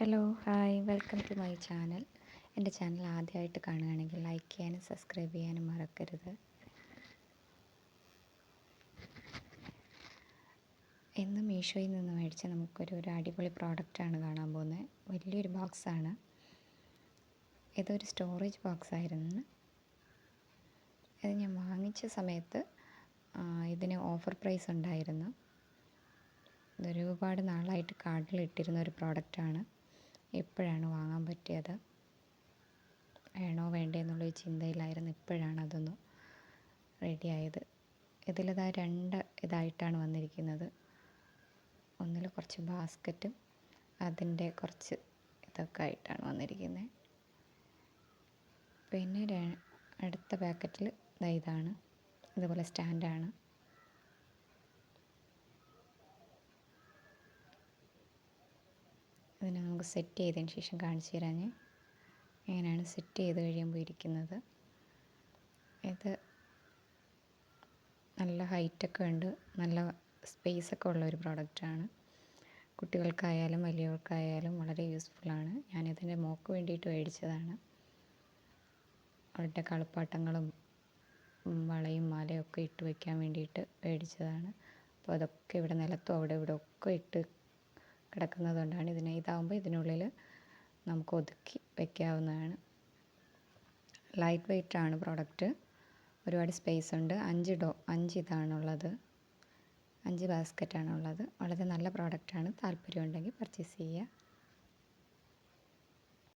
Hello hi welcome to my channel. എൻ്റെ channel ആദ്യമായിട്ട് കാണുകയാണെങ്കിൽ ലൈക്ക് ചെയ്യാനും സബ്സ്ക്രൈബ് ചെയ്യാനും മറക്കരുത്. ഇന്ന് മീഷോയിൽ നിന്ന് മേടിച്ച നമുക്കൊരു അടിപൊളി പ്രോഡക്റ്റാണ് കാണാൻ പോകുന്നത്. വലിയൊരു ബോക്സാണ്. ഇതൊരു സ്റ്റോറേജ് ബോക്സായിരുന്നു. ഇത് ഞാൻ വാങ്ങിച്ച സമയത്ത് ഇതിന് ഓഫർ പ്രൈസ് ഉണ്ടായിരുന്നു. ഇതൊരു ഒരുപാട് നാളായിട്ട് കാർഡിൽ ഇട്ടിരുന്ന ഒരു പ്രോഡക്റ്റാണ്. ഇപ്പോഴാണ് വാങ്ങാൻ പറ്റിയത്. വേണോ വേണ്ടേ എന്നുള്ളൊരു ചിന്തയിലായിരുന്നു. ഇപ്പോഴാണ് അതൊന്ന് റെഡിയായത്. ഇതിലിതാ ഇതായിട്ടാണ് വന്നിരിക്കുന്നത്. ഒന്നിൽ കുറച്ച് ബാസ്ക്കറ്റും അതിൻ്റെ കുറച്ച് ഇതൊക്കെ ആയിട്ടാണ് വന്നിരിക്കുന്നത്. പിന്നെ അടുത്ത പാക്കറ്റിൽ ഇതാണ്. ഇതുപോലെ സ്റ്റാൻഡാണ്. ഇതിനെ നമുക്ക് സെറ്റ് ചെയ്തതിന് ശേഷം കാണിച്ചു തരാം. ഇങ്ങനെയാണ് സെറ്റ് ചെയ്ത് കഴിയുമ്പോൾ ഇരിക്കുന്നത്. ഇത് നല്ല ഹൈറ്റൊക്കെ ഉണ്ട്, നല്ല സ്പേസൊക്കെ ഉള്ള ഒരു പ്രോഡക്റ്റാണ്. കുട്ടികൾക്കായാലും വലിയവർക്കായാലും വളരെ യൂസ്ഫുള്ളാണ്. ഞാനിതിൻ്റെ മോൾക്ക് വേണ്ടിയിട്ട് മേടിച്ചതാണ്. അവരുടെ കളിപ്പാട്ടങ്ങളും വളയും മാലയും ഒക്കെ ഇട്ട് വയ്ക്കാൻ വേണ്ടിയിട്ട് മേടിച്ചതാണ്. അപ്പോൾ അതൊക്കെ ഇവിടെ നിലത്തും അവിടെ ഇവിടെ ഒക്കെ ഇട്ട് കിടക്കുന്നതുകൊണ്ടാണ് ഇതാകുമ്പോൾ ഇതിനുള്ളിൽ നമുക്ക് ഒതുക്കി വയ്ക്കാവുന്നതാണ്. ലൈറ്റ് വെയ്റ്റാണ് പ്രോഡക്റ്റ്. ഒരുപാട് സ്പേസ് ഉണ്ട്. 5 ഇതാണുള്ളത്. 5 ബാസ്ക്കറ്റാണുള്ളത്. വളരെ നല്ല പ്രോഡക്റ്റാണ്. താല്പര്യമുണ്ടെങ്കിൽ പർച്ചേസ് ചെയ്യുക.